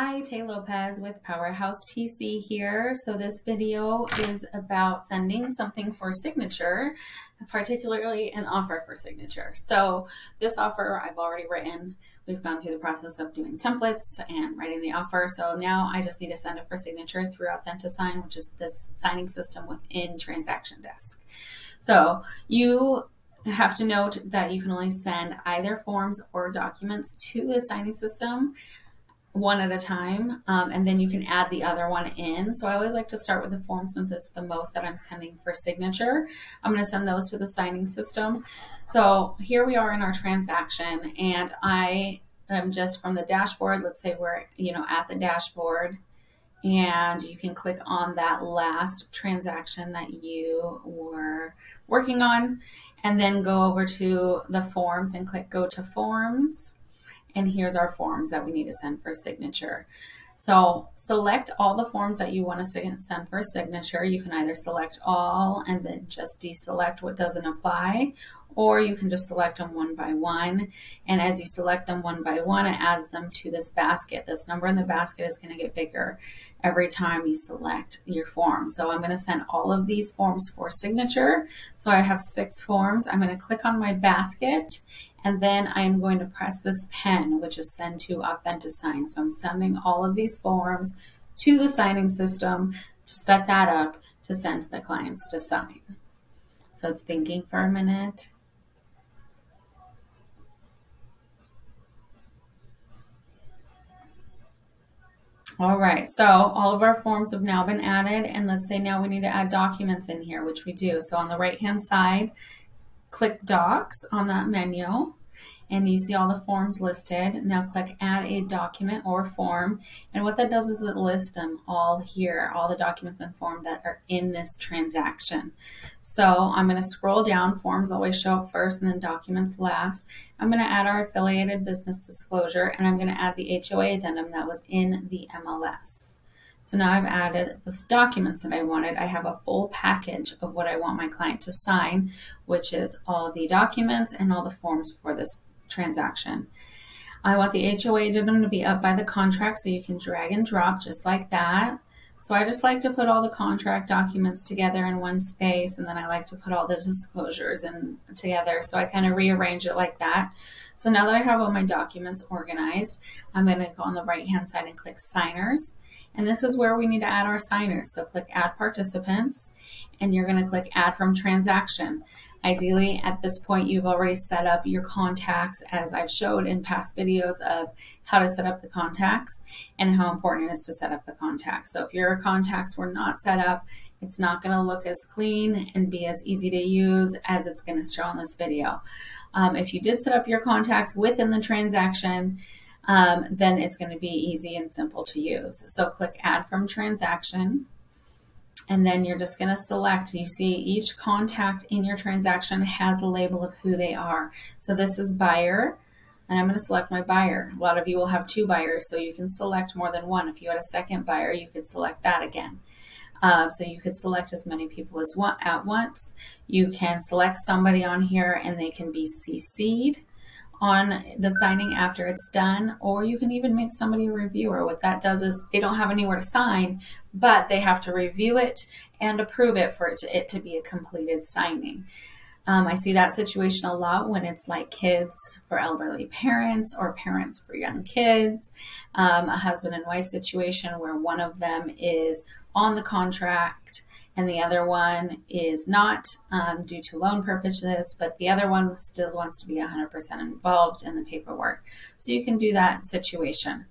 Hi, Tay Lopez with Powerhouse TC here. So this video is about sending something for signature, particularly an offer for signature. So this offer I've already written. We've gone through the process of doing templates and writing the offer. So now I just need to send it for signature through AuthentiSign, which is this signing system within Transaction Desk. So you have to note that you can only send either forms or documents to the signing system one at a time, and then you can add the other one in. So I always like to start with the form since it's the most that I'm sending for signature. I'm going to send those to the signing system. So here we are in our transaction, and I am just from the dashboard. Let's say we're at the dashboard, and you can click on that last transaction that you were working on, and then go over to the forms and click Go to Forms. And here's our forms that we need to send for signature. So select all the forms that you want to send for signature. You can either select all and then just deselect what doesn't apply, or you can just select them one by one. And as you select them one by one, it adds them to this basket. This number in the basket is going to get bigger every time you select your form. So I'm going to send all of these forms for signature. So I have 6 forms. I'm going to click on my basket, and then I'm going to press this pen, which is send to AuthentiSign. So I'm sending all of these forms to the signing system to set that up to send to the clients to sign. So it's thinking for a minute. All right, so all of our forms have now been added, and let's say now we need to add documents in here, which we do. So on the right-hand side, click Docs on that menu, and you see all the forms listed. Now click Add a Document or Form, and what that does is it lists them all here, all the documents and form that are in this transaction. So I'm going to scroll down. Forms always show up first and then documents last. I'm going to add our affiliated business disclosure, and I'm going to add the HOA addendum that was in the MLS. So now I've added the documents that I wanted. I have a full package of what I want my client to sign, which is all the documents and all the forms for this transaction. I want the HOA addendum to be up by the contract, so you can drag and drop just like that. So I just like to put all the contract documents together in one space, and then I like to put all the disclosures in together. So I kind of rearrange it like that. So now that I have all my documents organized, I'm going to go on the right-hand side and click Signers. And this is where we need to add our signers. So click Add Participants, and you're going to click Add from Transaction. Ideally, at this point, you've already set up your contacts, as I've showed in past videos of how to set up the contacts and how important it is to set up the contacts. So if your contacts were not set up, it's not going to look as clean and be as easy to use as it's going to show in this video. If you did set up your contacts within the transaction, then it's going to be easy and simple to use. So click Add from Transaction, and then you're just going to select. You see each contact in your transaction has a label of who they are. So this is buyer, and I'm going to select my buyer. A lot of you will have 2 buyers, so you can select more than one. If you had a second buyer, you could select that again. So you could select as many people as at once. You can select somebody on here, and they can be CC'd on the signing after it's done, or you can even make somebody a reviewer. What that does is they don't have anywhere to sign, but they have to review it and approve it for it to be a completed signing. I see that situation a lot when it's like kids for elderly parents or parents for young kids, a husband and wife situation where one of them is on the contract and the other one is not, due to loan purposes, but the other one still wants to be 100% involved in the paperwork. So you can do that situation.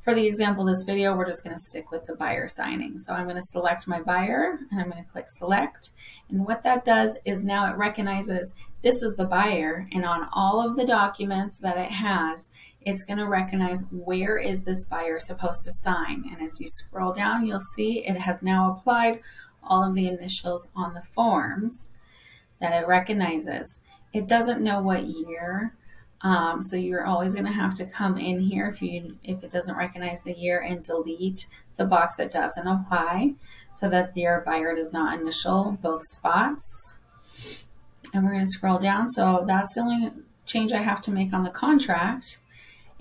For the example of this video, we're just going to stick with the buyer signing. So I'm going to select my buyer, and I'm going to click Select. And what that does is now it recognizes this is the buyer, and on all of the documents that it has, it's going to recognize where is this buyer supposed to sign. And as you scroll down, you'll see it has now applied all of the initials on the forms that it recognizes. It doesn't know what year, so you're always going to have to come in here if it doesn't recognize the year and delete the box that doesn't apply so that your buyer does not initial both spots. And we're going to scroll down. So that's the only change I have to make on the contract.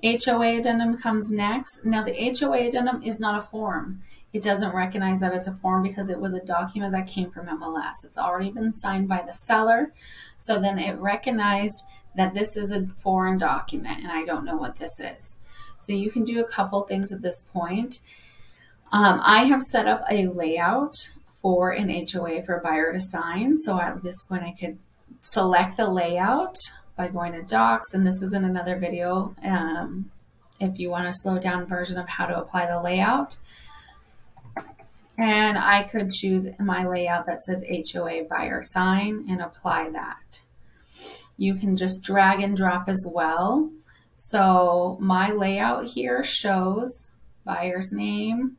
HOA addendum comes next. Now the HOA addendum is not a form. It doesn't recognize that it's a form because it was a document that came from MLS. It's already been signed by the seller. So then it recognized that this is a foreign document and I don't know what this is. So you can do a couple things at this point. I have set up a layout for an HOA for a buyer to sign. So at this point I could select the layout by going to docs, and this is in another video if you want a slow down version of how to apply the layout. And I could choose my layout that says HOA buyer sign and apply that. You can just drag and drop as well. So my layout here shows buyer's name,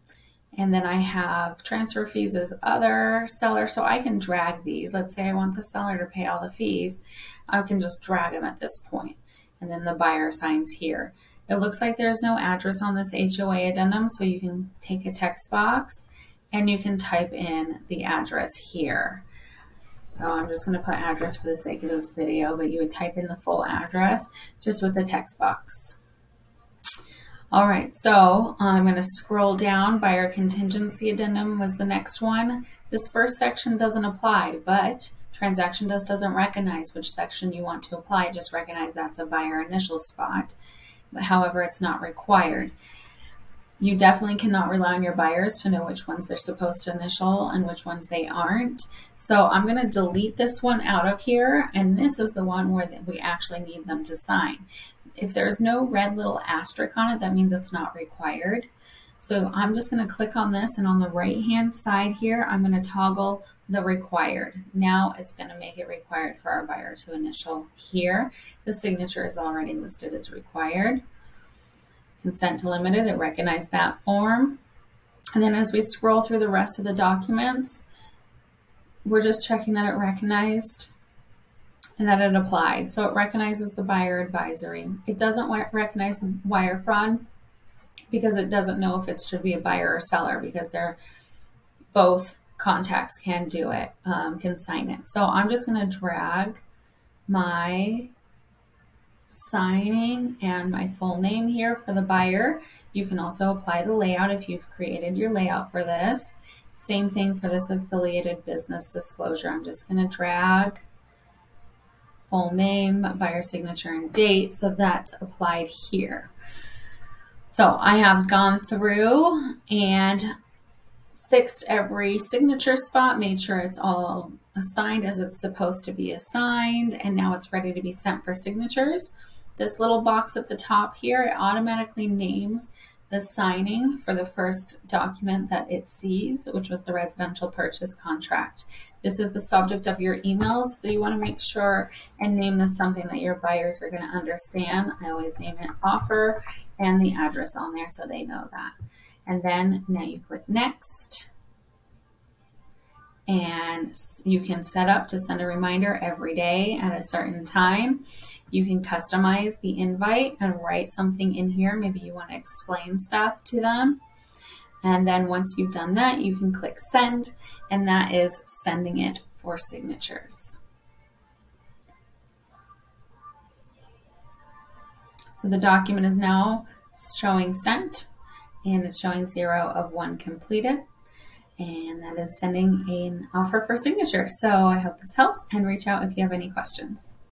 and then I have transfer fees as other, seller, so I can drag these. Let's say I want the seller to pay all the fees. I can just drag them at this point, and then the buyer signs here. It looks like there's no address on this HOA addendum, so you can take a text box and you can type in the address here. So I'm just going to put address for the sake of this video, but you would type in the full address just with the text box. All right, so I'm going to scroll down. Buyer contingency addendum was the next one. This first section doesn't apply, but transaction doesn't recognize which section you want to apply. Just recognize that's a buyer initial spot. However, it's not required. You definitely cannot rely on your buyers to know which ones they're supposed to initial and which ones they aren't. So I'm going to delete this one out of here, and this is the one where we actually need them to sign. If there's no red little asterisk on it, that means it's not required. So I'm just going to click on this, and on the right hand side here, I'm going to toggle the required. Now it's going to make it required for our buyer to initial here. The signature is already listed as required. Consent to limited, it recognized that form. And then as we scroll through the rest of the documents, we're just checking that it recognized and that it applied. So it recognizes the buyer advisory. It doesn't recognize the wire fraud because it doesn't know if it should be a buyer or seller, because they're both contacts can do it, can sign it. So I'm just going to drag my signing and my full name here for the buyer. You can also apply the layout if you've created your layout for this. Same thing for this affiliated business disclosure. I'm just going to drag full name, buyer signature, and date, so that's applied here. So I have gone through and fixed every signature spot, made sure it's all assigned as it's supposed to be assigned, and now it's ready to be sent for signatures. This little box at the top here, it automatically names the signing for the first document that it sees, which was the residential purchase contract. This is the subject of your emails, so you want to make sure and name this something that your buyers are going to understand. I always name it offer and the address on there so they know that. And then now you click next, and you can set up to send a reminder every day at a certain time. You can customize the invite and write something in here. Maybe you want to explain stuff to them. And then once you've done that, you can click send, and that is sending it for signatures. So the document is now showing sent, and it's showing 0 of 1 completed. And that is sending an offer for signature. So I hope this helps, and reach out if you have any questions.